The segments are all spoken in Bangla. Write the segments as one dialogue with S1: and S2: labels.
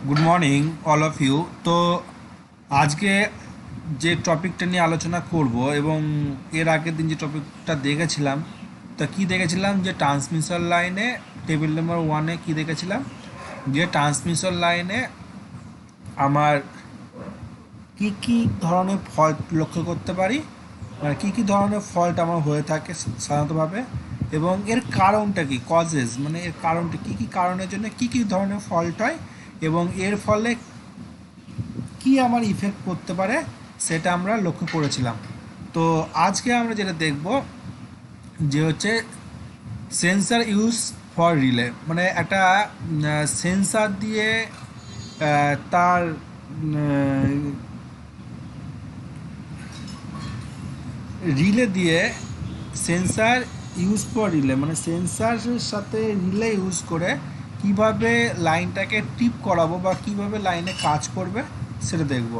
S1: Good morning all of you. তো আজকে যে টপিকটা নিয়ে আলোচনা করব এবং এর আগের দিন যে টপিকটা দেখেছিলাম, তা কি দেখেছিলাম যে ট্রান্সমিশন লাইনে টেবিল নাম্বার ওয়ানে কি দেখেছিলাম যে ট্রান্সমিশন লাইনে আমার কি কি ধরনের ফল্ট লক্ষ্য করতে পারি, মানে কী কী ধরনের ফল্ট আমার হয়ে থাকে সাধারণতভাবে, এবং এর কারণটা কি, কজেস মানে এর কারণটা কী কী কারণের জন্য কী কী ধরনের ফল্ট হয় এবং এর ফলে কি আমার ইফেক্ট করতে পারে সেটা আমরা লক্ষ্য করেছিলাম। তো আজকে আমরা যেটা দেখব যে হচ্ছে সেন্সার ইউজ ফর রিলে, মানে একটা সেন্সার দিয়ে তার রিলে দিয়ে সেন্সার ইউজ ফর রিলে, মানে সেন্সারের সাথে রিলে ইউজ করে কিভাবে লাইনটাকে টিপ করাবো বা কিভাবে লাইনে কাজ করবে সেটা দেখব।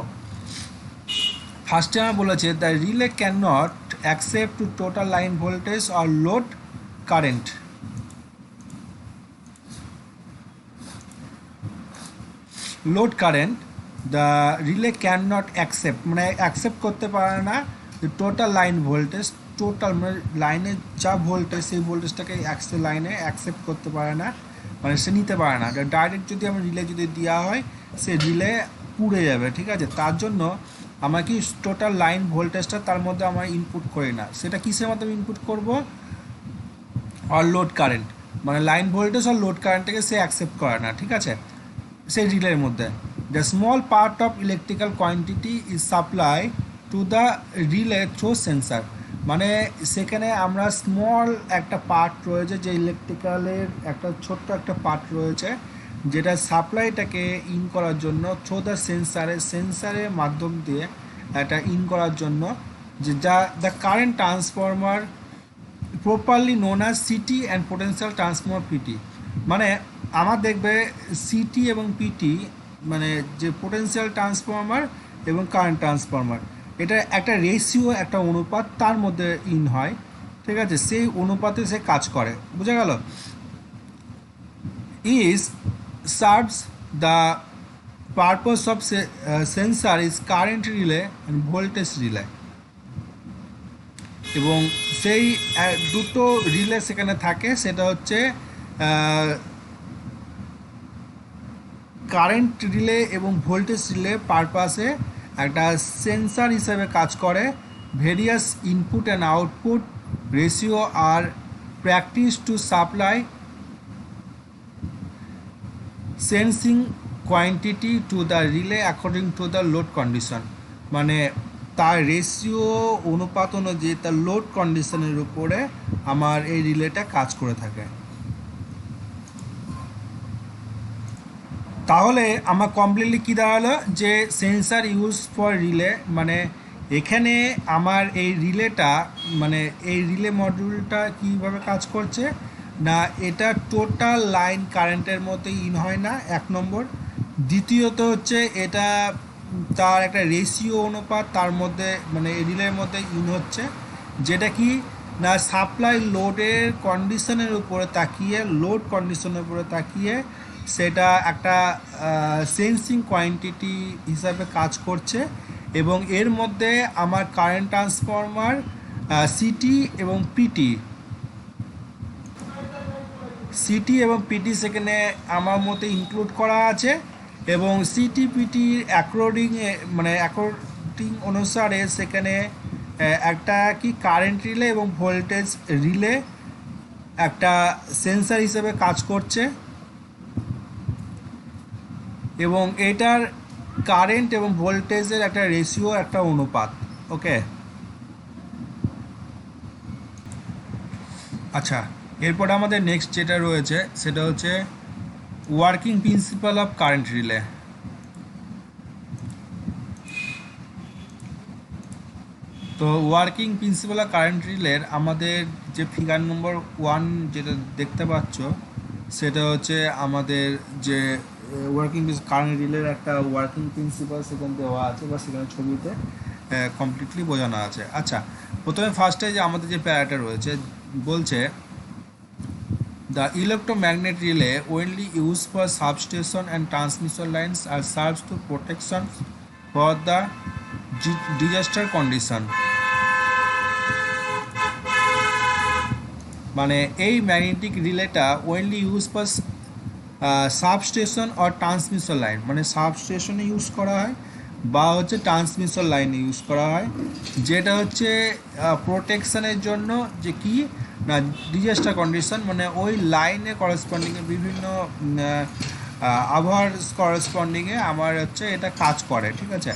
S1: ফার্স্টে আমার বলেছে the relay can not accept to total line voltage or load current. Load current, the relay can not accept মানে অ্যাকসেপ্ট করতে পারে না টোটাল লাইন ভোল্টেজ, টোটাল মানে লাইনের যা ভোল্টেজ সেই ভোল্টেজটাকে লাইনে অ্যাকসেপ্ট করতে পারে না, মানে সে নিতে পারে না। ডাইরেক্ট যদি আমার রিলে যদি দেওয়া হয় সে রিলে পুড়ে যাবে, ঠিক আছে। তার জন্য আমাকে টোটাল লাইন ভোল্টেজটা তার মধ্যে আমার ইনপুট করি না, সেটা কিসের মাধ্যমে ইনপুট করব, আর লোড কারেন্ট, মানে লাইন ভোল্টেজ আর লোড কারেন্টটাকে সে অ্যাকসেপ্ট করে না, ঠিক আছে, সেই রিলের মধ্যে। The small part of electrical quantity is supply to the relay through sensor, মানে সেখানে আমরা স্মল একটা পার্ট রয়েছে, যে ইলেকট্রিক্যালের একটা ছোট্ট একটা পার্ট রয়েছে যেটা সাপ্লাইটাকে ইন করার জন্য থ্রু দ্য সেন্সারের মাধ্যম দিয়ে এটা ইন করার জন্য, যে যা the current transformer properly known as CT and potential transformer PT, মানে আমার দেখবে সিটি এবং পিটি মানে যে পোটেনশিয়াল ট্রান্সফর্মার এবং কারেন্ট ট্রান্সফর্মার, এটা একটা রেশিও, একটা অনুপাত তার মধ্যে ইন হয়, ঠিক আছে, সেই অনুপাতে সে কাজ করে, বোঝা গেল। Is serves the purpose of sensor is current relay and voltage relay, এবং সেই দুটো রিলে সেখানে থাকে, সেটা হচ্ছে কারেন্ট রিলে এবং ভোল্টেজ রিলে পারপাসে একটা সেন্সার হিসেবে কাজ করে। Various input and output ratio আর practice to supply sensing quantity to the relay according to the load condition, মানে তার রেশিও অনুপাত অনুযায়ী তার লোড কন্ডিশনের উপরে আমার এই রিলেটা কাজ করে থাকে। তাহলে আমার কমপ্লিটলি কী দাঁড়ালো যে সেন্সার ইউজ ফর রিলে, মানে এখানে আমার এই রিলেটা, মানে এই রিলে মডিউলটা কীভাবে কাজ করছে না, এটা টোটাল লাইন কারেন্টের মধ্যে ইন হয় না, এক নম্বর। দ্বিতীয়ত হচ্ছে এটা তার একটা রেশিও অনুপাত তার মধ্যে, মানে এই রিলের মধ্যে ইন হচ্ছে, যেটা কি না সাপ্লাই লোডের কন্ডিশনের উপরে তাকিয়ে, লোড কন্ডিশনের উপরে তাকিয়ে সেটা একটা সেন্সিং কোয়ান্টিটি হিসাবে কাজ করছে, এবং এর মধ্যে আমার কারেন্ট ট্রান্সফর্মার সিটি এবং পিটি, সিটি এবং পিটি সেখানে আমার মতে ইনক্লুড করা আছে, এবং সিটি পিটির অ্যাকর্ডিং অনুসারে সেখানে একটা কি কারেন্ট রিলে এবং ভোল্টেজ রিলে একটা সেন্সার হিসেবে কাজ করছে, এবং এটার কারেন্ট এবং ভোল্টেজের একটা রেশিও, একটা অনুপাত। ওকে, আচ্ছা, এরপরে আমাদের নেক্সট যেটা রয়েছে সেটা হচ্ছে working principal of current relay. তো ওয়ার্কিং প্রিন্সিপাল অফ কারেন্ট রিলের আমাদের যে ফিগার নম্বর 1 যেটা দেখতে পাচ্ছ, সেটা হচ্ছে আমাদের যে ওয়ার্কিং কারেন্ট রিলের একটা ওয়ার্কিং প্রিন্সিপাল সেখানে দেওয়া আছে বা সেখানে ছবিতে কমপ্লিটলি বোঝানো আছে। আচ্ছা, প্রথমে ফার্স্টে যে আমাদের যে প্যারাটা রয়েছে বলছে The electromagnet relay, only used for substation and transmission lines, are serves to protection for the disaster condition. মানে এই ম্যাগনেটিক রিলেটা only use for substation or transmission line, মানে সাবস্টেশনে ইউজ করা হয় বা হচ্ছে ট্রান্সমিশন লাইনে ইউজ করা হয়, যেটা হচ্ছে প্রোটেকশনের জন্য, যে কি না ডিজাস্টার কন্ডিশন, মানে ওই লাইনে করসপন্ডিংয়ে বিভিন্ন আবহাওয়ার করসপন্ডিংয়ে আমার হচ্ছে এটা কাজ করে। ঠিক আছে,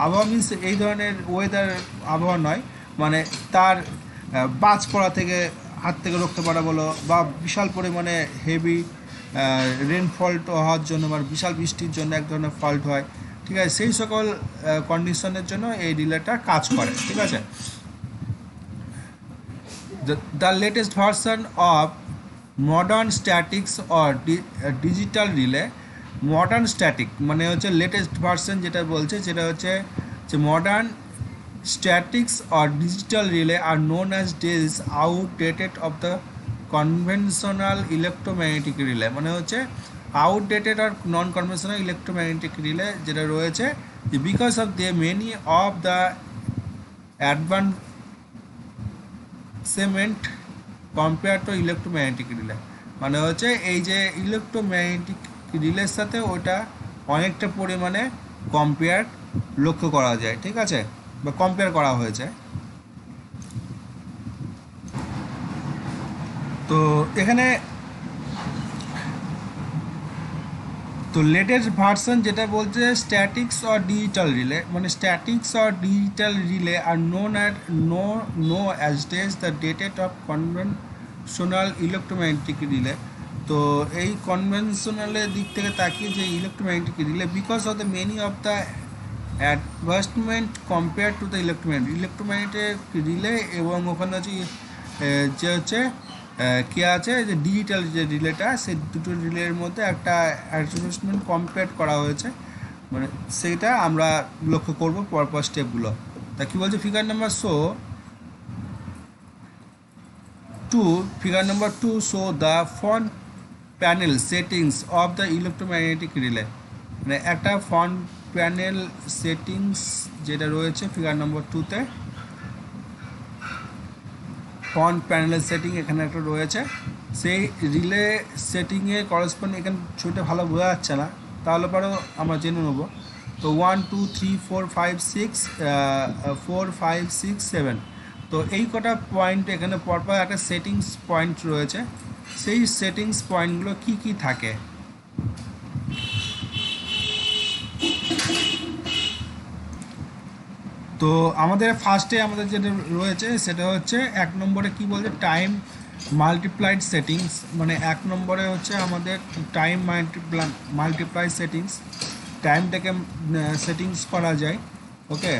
S1: আবহাওয়া মিনস এই ধরনের ওয়েদার আবহাওয়া নয়, মানে তার বাজ পড়া থেকে হাত থেকে রক্ষা করা বলো, বা বিশাল পরিমাণে হেভি রেনফল হওয়ার জন্য বা বিশাল বৃষ্টির জন্য এক ধরনের ফল্ট হয়। ঠিক আছে, সেই সকল কন্ডিশনের জন্য এই রিলেটা কাজ করে। ঠিক আছে, the latest version of modern statics or digital relay, modern static মানে হচ্ছে লেটেস্ট ভার্সন যেটা বলছে, যেটা হচ্ছে যে modern statics or digital relay are known as days outdated of the conventional electromagnetic relay, মানে হচ্ছে outdated or non conventional electromagnetic relay যেটা রয়েছে, because of the many of the advancement compared to electromagnetic relay, মানে হচ্ছে এই যে ইলেকট্রোম্যাগনেটিক রিলের সাথে ওটা অনেকটা পরিমাণে কম্পেয়ার লক্ষ্য করা যায়। ঠিক আছে, বা কম্পেয়ার করা হয়েছে। তো এখানে তো লেটেস্ট ভার্সন যেটা বলছে স্ট্যাটিক্স অর ডিজিটাল রিলে, মানে statics or digital relay are no as days the dated of conventional electromagnetic relay. তো এই কনভেনশনালের দিক থেকে তাকিয়ে যে electromagnetic relay, because of the many of the advancement compare to the electromagnetic relay, এবং ওখানে হচ্ছে যে হচ্ছে কে আছে যে ডিজিটাল যে রিলেটা, সেই দুটো রিলের মধ্যে একটা অ্যাডভান্সমেন্ট কম্পেয়ার করা হয়েছে, মানে সেইটা আমরা লক্ষ্য করবো পরপর স্টেপগুলো। তা কী বলছে figure number figure number 2 show the front panel settings of the electromagnetic relay, মানে একটা ফ্রন্ট প্যানেল সেটিংস যেটা রয়েছে ফিগার নম্বর 2-তে, ফ্রন্ট প্যানেলের সেটিং এখানে একটা রয়েছে, সেই রিলে সেটিংয়ে করসপন্ডিং, এখানে ছবিটা ভালো বোঝা যাচ্ছে না, তাহলে পরেও আমরা জেনে নেবো। তো 1 2 3 4 5 6 4 5 6 7, তো এই কটা পয়েন্ট এখানে পরপর একটা সেটিংস পয়েন্ট রয়েছে, সেই সেটিংস পয়েন্টগুলো কি কি থাকে। তো আমাদের ফার্স্টে আমাদের যেটা রয়েছে সেটা হচ্ছে 1 নম্বরে কি বলছে টাইম মাল্টিপ্লাইড সেটিংস, মানে 1 নম্বরে হচ্ছে আমাদের টাইম মাল্টিপ্লাই সেটিংস, টাইমটাকে সেটিংস করা যায়। ওকে,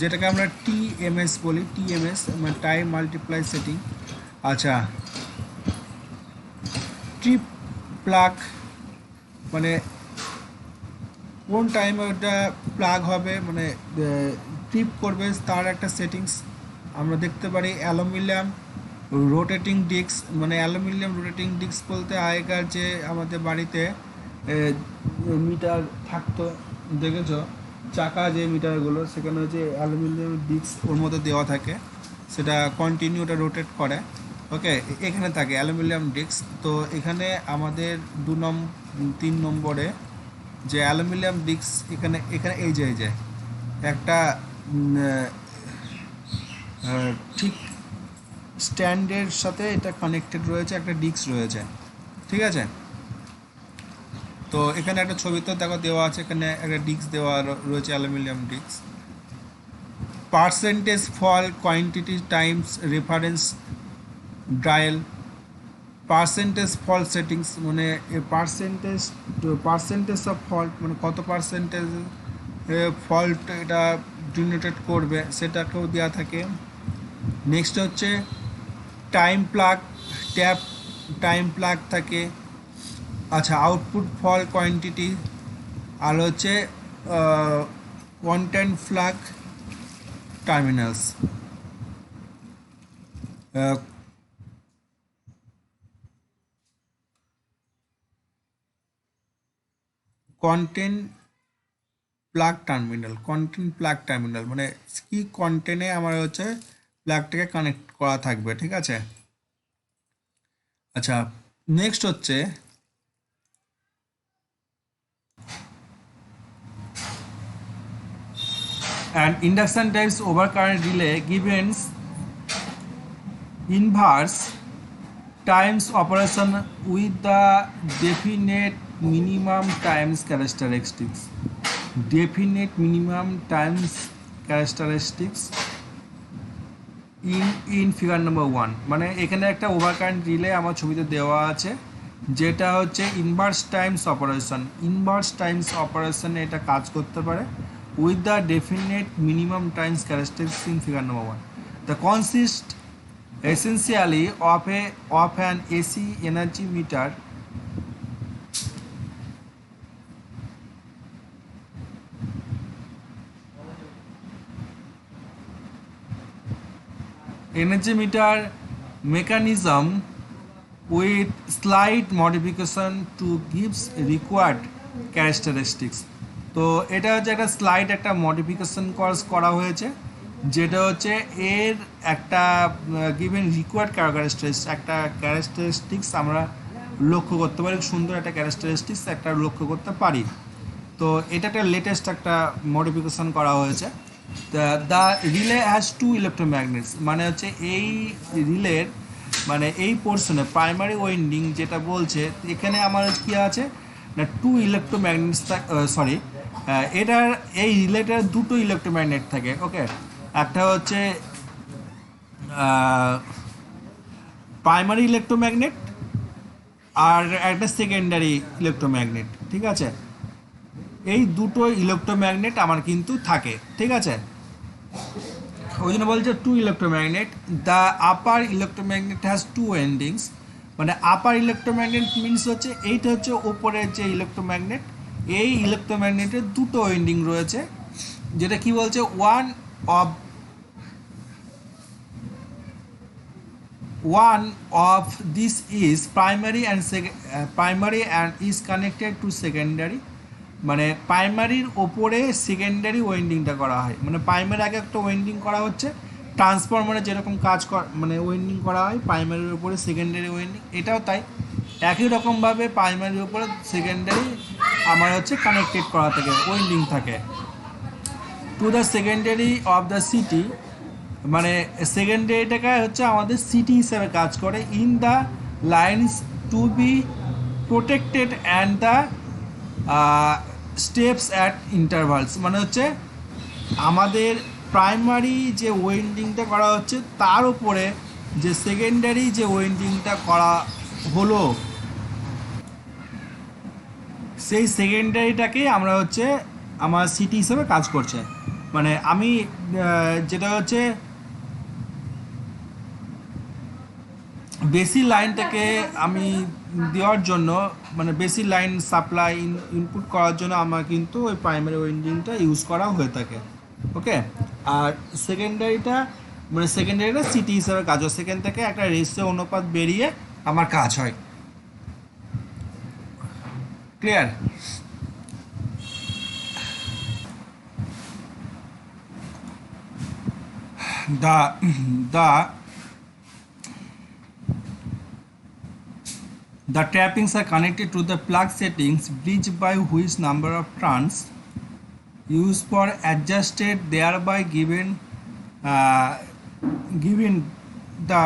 S1: যেটাকে আমরা টিএমএস বলি, টিএমএস মানে টাইম মাল্টিপ্লাই সেটিং। আচ্ছা, ট্রিপ প্লাগ মানে কোন টাইমে ওটা প্লাগ হবে, মানে ট্রিপ করবে তার একটা সেটিংস আমরা দেখতে পারি। অ্যালুমিনিয়াম রোটেটিং ডিস্ক, মানে অ্যালুমিনিয়াম রোটেটিং ডিস্ক বলতে আগেকার যে আমাদের বাড়িতে মিটার থাকতো, দেখেছো চাকা যে মিটারগুলো, সেখানে হচ্ছে অ্যালুমিনিয়াম ডিস্ক ওর মধ্যে দেওয়া থাকে, সেটা কন্টিনিউ ওটা রোটেট করে। ওকে, এখানে থাকে অ্যালুমিনিয়াম ডিস্ক। তো এখানে আমাদের 3 নম্বরে যে অ্যালুমিনিয়াম ডিস্ক, এখানে এখানে এই যে একটা ঠিক স্ট্যান্ডের সাথে এটা কানেক্টেড রয়েছে, একটা ডিস্ক রয়েছে। ঠিক আছে, তো এখানে একটা ছবি তো দেখো দেওয়া আছে, এখানে একটা ডিস্ক দেওয়া রয়েছে aluminium disk. Percentage fall quantity times reference dial, percentage fault settings মানে পার্সেন্টেজ অফ ফল্ট, মানে কত পার্সেন্টেজ ফল্ট এটা জেনারেট করবে সেটাকেও দেওয়া থাকে। নেক্সট হচ্ছে time plug, tap time plug থাকে। আচ্ছা, আউটপুট ফল কোয়ান্টিটি, আর হচ্ছে content flag terminals. Content plug terminal মানে কি কন্টেন্টে আমার হচ্ছে প্লাগটাকে কানেক্ট করা থাকবে, ঠিক আছে। আচ্ছা, নেক্সট হচ্ছে and induction types overcurrent relay gives inverse times operation with the definite minimum times characteristics. Definite minimum times characteristics in figure number 1 মানে এখানে একটা ওভারকারেন্ট রিলে আমার ছবিতে দেওয়া আছে, যেটা হচ্ছে ইনভার্স টাইমস অপারেশন এটা কাজ করতে পারে with the definite minimum times characteristics in figure number 1. The consist essentially of an AC energy meter mechanism with slight modification to gives required characteristics. তো এটা হচ্ছে একটা স্লাইড একটা মডিফিকেশন করা হয়েছে, যেটা হচ্ছে এর একটা গিভেন রিকোয়ার্ড একটা ক্যারেক্টারিস্টিক্স আমরা লক্ষ্য করতে পারি, সুন্দর একটা ক্যারেক্টারিস্টিক্স একটা লক্ষ্য করতে পারি। তো এটা একটা লেটেস্ট একটা মডিফিকেশন করা হয়েছে। দ্য রিলে হ্যাজ 2 ইলেকট্রোম্যাগনেটস মানে হচ্ছে এই রিলের মানে এই পোর্শনে প্রাইমারি ওয়াইন্ডিং যেটা বলছে এখানে আমার কি আছে না 2 ইলেকট্রোম্যাগনেটস এটার এই রিলেটার 2টো ইলেকট্রোম্যাগনেট থাকে। ওকে, একটা হচ্ছে প্রাইমারি ইলেকট্রোম্যাগনেট আর একটা সেকেন্ডারি ইলেকট্রোম্যাগনেট, ঠিক আছে। এই 2টো ইলেকট্রোম্যাগনেট আমার কিন্তু থাকে, ঠিক আছে। ওই জন্য বলছে 2 electromagnet. The upper electromagnet has 2 endings মানে আপার ইলেকট্রোম্যাগনেট মিনস হচ্ছে এইটা হচ্ছে ওপরের যে ইলেকট্রোম্যাগনেট, এই ইলেকট্রোম্যাগনেটের 2টো এন্ডিং রয়েছে, যেটা কি বলছে one of this is primary and is connected to secondary মানে প্রাইমারির ওপরে সেকেন্ডারি ওয়েন্ডিংটা করা হয়। মানে প্রাইমারি আগে একটা ওয়েন্ডিং করা হচ্ছে, ট্রান্সফরমারে যেরকম কাজ মানে ওয়েন্ডিং করা হয় প্রাইমারির ওপরে সেকেন্ডারি ওয়েন্ডিং, এটাও তাই একই রকমভাবে প্রাইমারির ওপরে সেকেন্ডারি আমার হচ্ছে কানেক্টেড করা থাকে, ওয়েন্ডিং থাকে। To the secondary of the CT মানে সেকেন্ডারিটাকে হচ্ছে আমাদের সিটি হিসাবে কাজ করে। In the lines to be protected and the steps at intervals মানে হচ্ছে আমাদের প্রাইমারি যে ওয়েন্ডিংটা করা হচ্ছে তার উপরে যে সেকেন্ডারি যে ওয়েন্ডিংটা করা হলো সেই সেকেন্ডারিটাকে আমরা হচ্ছে আমার সিটি হিসেবে কাজ করছে। মানে আমি যেটা হচ্ছে বেসি লাইনটাকে আমি দেওয়ার জন্য মানে বেসি লাইন সাপ্লাই ইনপুট করার জন্য আমার কিন্তু ওই প্রাইমারি ওয়েন্ডিংটা ইউজ করা হয়ে থাকে। ওকে, আর সেকেন্ডারিটা সিটি হিসাবে কাজ হয়, সেখান থেকে একটা রেশিও অনুপাত বেরিয়ে আমার কাজ হয়। Clear? The trappings are connected to the plug settings bridge by which number of turns used for adjusted thereby given the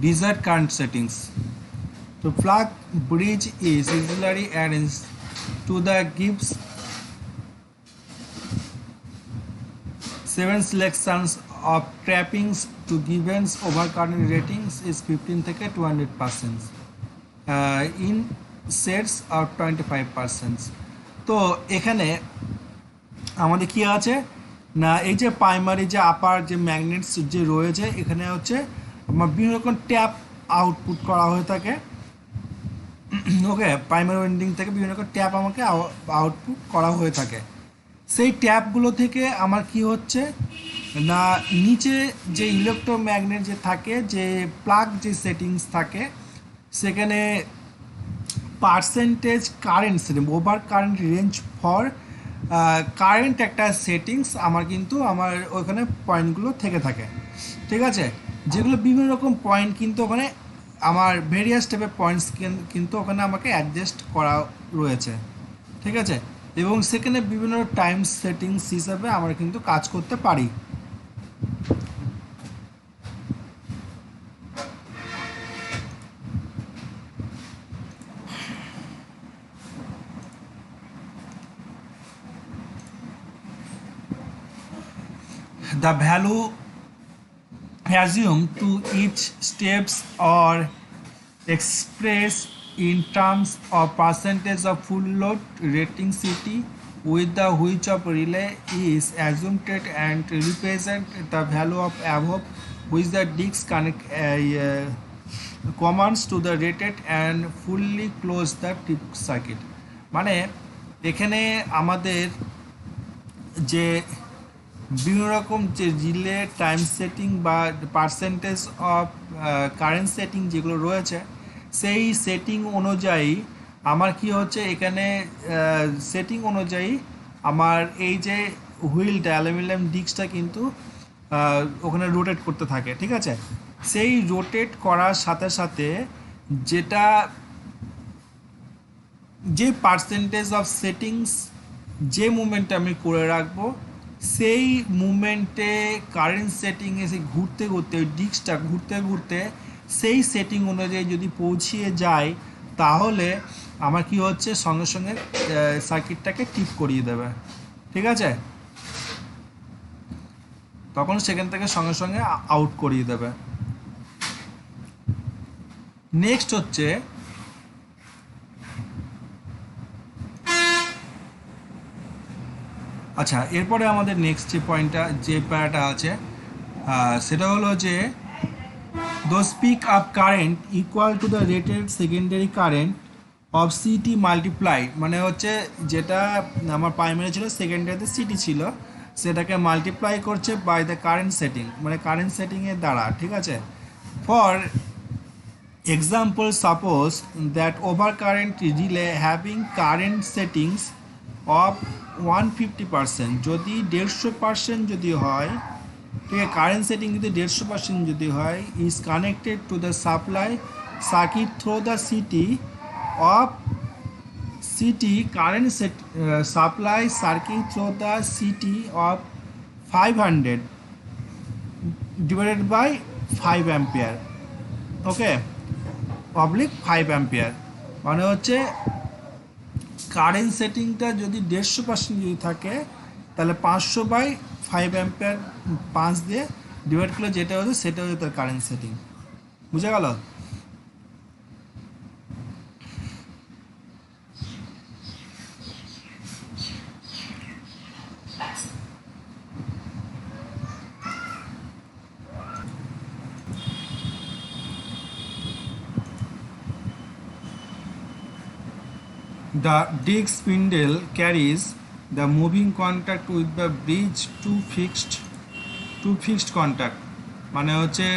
S1: desired current settings. The plug bridge is usually arranged to the gives 7 selections of trappings to given overcurrent ratings is 15 থেকে 200%. ইন সেটস আর 25%। তো এখানে আমাদের কি আছে না এই যে প্রাইমারি যে আপার যে ম্যাগনেটস যে রয়েছে এখানে হচ্ছে আমার বিভিন্ন রকম ট্যাপ আউটপুট করা হয়ে থাকে। ওকে, প্রাইমারি ওয়েন্ডিং থেকে বিভিন্ন রকম ট্যাপ আমাকে আউটপুট করা হয়ে থাকে। সেই ট্যাপগুলো থেকে আমার কি হচ্ছে না নিচে যে ইলেকট্রোম্যাগনেট যে থাকে যে প্লাগ যে সেটিংস থাকে সেখানে percentage current setting over current range for current একটা সেটিংস আমার কিন্তু আমার ওখানে পয়েন্টগুলো থেকে থাকে, ঠিক আছে, যেগুলো বিভিন্ন রকম পয়েন্ট কিন্তু ওখানে আমার ভেরিয়াস টাইপের পয়েন্টস কিন্তু ওখানে আমাকে অ্যাডজাস্ট করা রয়েছে, ঠিক আছে, এবং সেখানে বিভিন্ন টাইম সেটিংস হিসাবে আমরা কিন্তু কাজ করতে পারি। The value assumed to each steps or expressed in terms of percentage of full load rating CT with the which of relay is assumed and represent the value of above which the disc connect commands to the rated and fully close the tip circuit। মানে এখানে আমাদের যে বিভিন্ন রকম যে রিলে টাইম সেটিং বা পার্সেন্টেজ অফ কারেন্ট সেটিং যেগুলো রয়েছে সেই সেটিং অনুযায়ী আমার কি হচ্ছে এখানে সেটিং অনুযায়ী আমার এই যে হুইলটা অ্যালুমিনিয়াম ডিস্কটা কিন্তু ওখানে রোটেট করতে থাকে, ঠিক আছে, সেই রোটেট করার সাথে সাথে যেটা যে পার্সেন্টেজ অফ সেটিংস যে মুভমেন্টটা আমি করে রাখবো সেই মুভমেন্টে কারেন্ট সেটিংয়ে সেই ঘুরতে ঘুরতে ওই ডিস্কটা ঘুরতে ঘুরতে সেই সেটিং অনুযায়ী যদি পৌঁছিয়ে যায় তাহলে আমার কি হচ্ছে সঙ্গে সঙ্গে সার্কিটটাকে টিপ করিয়ে দেবে, ঠিক আছে, তখন সেখান থেকে সঙ্গে সঙ্গে আউট করিয়ে দেবে। নেক্সট হচ্ছে আচ্ছা, এরপরে আমাদের নেক্সট যে পয়েন্টটা যে প্যারাটা আছে সেটা হলো যে the peak of current equal to the rated secondary current of CT multiply মানে হচ্ছে যেটা আমার প্রাইমারি ছিল সেকেন্ডারিতে সিটি ছিল সেটাকে মাল্টিপ্লাই করছে বাই দ্য কারেন্ট সেটিং মানে কারেন্ট সেটিংয়ের দ্বারা, ঠিক আছে। For example suppose that over current relay having current settings of 150%, যদি 150% যদি হয়, ঠিক আছে, কারেন্ট সেটিং যদি 150% যদি হয়, is connected to the supply circuit through the CT of CT current supply circuit through the CT of 500 divided by 5 ampere, okay, public 5 ampere, মানে হচ্ছে কারেন্ট সেটিংটা যদি 150% যদি থাকে তাহলে 500/5 অ্যাম্পিয়ার 5 দিয়ে ডিভাইড করলে যেটা হচ্ছে সেটা হচ্ছে তার কারেন্ট সেটিং, বুঝা গেল। The disc spindle carries the moving contact with the bridge to fixed contact, মানে হচ্ছে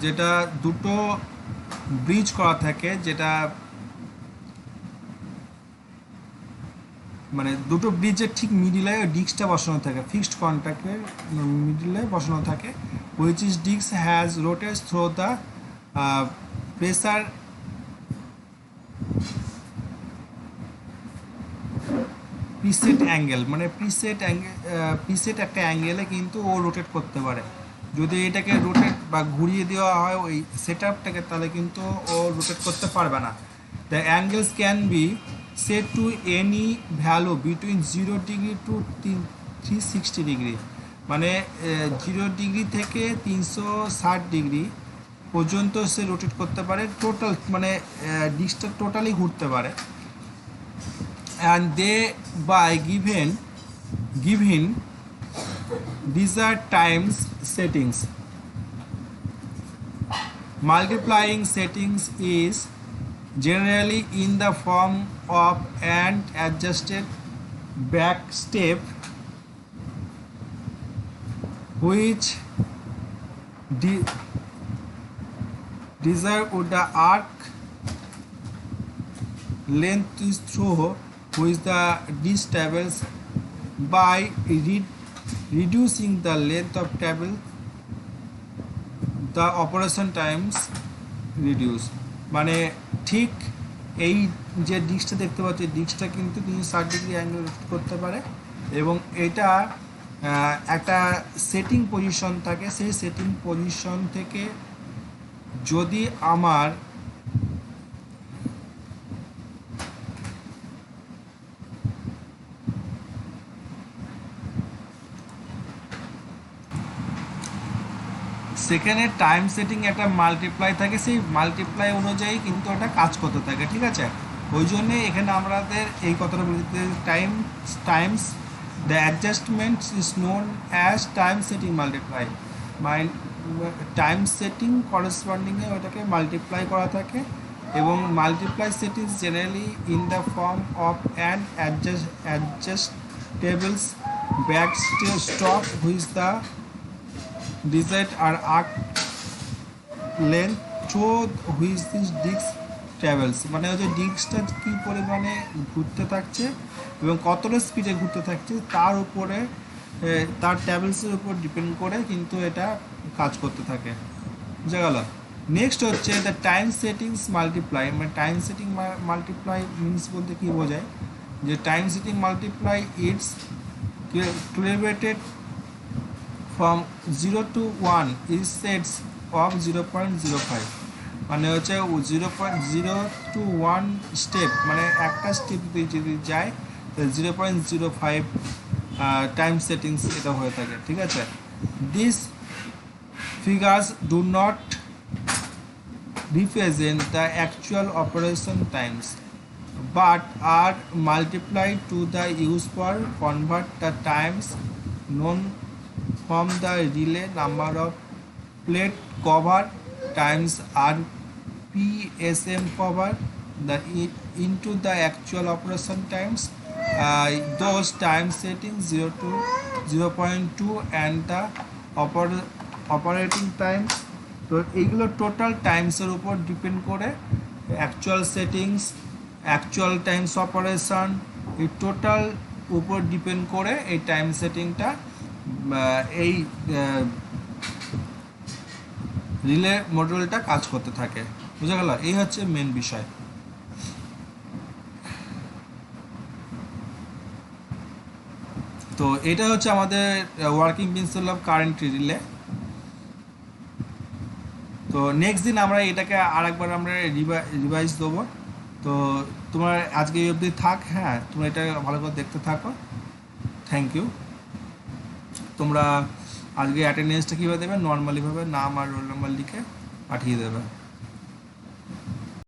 S1: যেটা দুটো ব্রিজ করা থাকে, যেটা মানে দুটো ব্রিজের ঠিক মিডিলে ডিস্কটা বসানো থাকে, ফিক্সড কন্ট্যাক্টের মিডিলে বসানো থাকে, which is disc has rotates through the pressure preset angle, মানে প্রিসেট একটা অ্যাঙ্গেলে কিন্তু ও রোটেট করতে পারে। যদি এটাকে রোটেট বা ঘুরিয়ে দেওয়া হয় ওই সেট আপটাকে তাহলে কিন্তু ও রোটেট করতে পারবে না। The angles can be set to any value between 0 degree to 360 degree, মানে 0 ডিগ্রি থেকে 360 ডিগ্রি পর্যন্ত সে রোটেট করতে পারে, টোটাল মানে ডিস্কটা টোটালি ঘুরতে পারে। And they by given desired times settings. Multiplying settings is generally in the form of an adjusted back step which desire with the arc length is through which the disk travels. By reducing the length of travel, the operation times reduce. মানে ঠিক এই যে ডিস্কটা দেখতে পাচ্ছি, ডিস্কটা কিন্তু 360 অ্যাঙ্গেল করতে পারে এবং এটা একটা সেটিং পজিশন থাকে। সেই সেটিং পজিশন থেকে যদি আমার সেখানে টাইম সেটিং একটা মাল্টিপ্লাই থাকে, সেই মাল্টিপ্লাই অনুযায়ী কিন্তু এটা কাজ করতে থাকে, ঠিক আছে। ওই জন্যে এখানে আমাদের এই কথাটা বলতে times the adjustment is known as time setting multiply. Time setting করেসপন্ডিংয়ে ওটাকে মাল্টিপ্লাই করা থাকে এবং multiply setting generally in the form of an adjustables back stop which the decide are arc length through which this disk travels. মানে হচ্ছে ডিস্কটা কী পরিমাণে ঘুরতে থাকছে এবং কতটা স্পিডে ঘুরতে থাকছে তার উপরে, তার ট্রাভেলসের উপর ডিপেন্ড করে কিন্তু এটা কাজ করতে থাকে, বুঝা গেল। নেক্সট হচ্ছে দ্য টাইম সেটিংস মাল্টিপ্লাই। মানে টাইম সেটিং মাল্টিপ্লাই মিনস বলতে কী বোঝায়, যে time setting multiply it's calibrated from 0 to 1 is sets of 0.05। মানে হচ্ছে 0.0 to 1 স্টেপ, মানে একটা স্টেপ যদি যায় 0.05 টাইম সেটিংস এটা হয়ে থাকে, ঠিক আছে। This figures do not represent the actual operation times but are multiplied to the use for convert the times known from the relay number of plate cover times RPSM cover the into the actual operation times, those time settings 0 to 0.2 and the operating times। তো এইগুলো টোটাল টাইমসের উপর ডিপেন্ড করে actual settings, actual Times operation, এই টোটাল উপর ডিপেন্ড করে এই টাইম সেটিংটা এই রিলে মডেলটা কাজ করতে থাকে, বুঝা গেল। এই হচ্ছে মেন বিষয়। তো এটা হচ্ছে আমাদের working principal of current relay. তো নেক্সট দিন আমরা এটাকে আরেকবার আমরা রিভাইজ দেবো। তো তোমার আজকে এই অবধি থাক, হ্যাঁ তোমরা এটা ভালো করে দেখতে থাকো। Thank you. তোমরা আজকে অ্যাটেন্ডেন্সটা কীভাবে দেবে, নর্মালিভাবে নাম আর রোল নাম্বার লিখে পাঠিয়ে দেবে।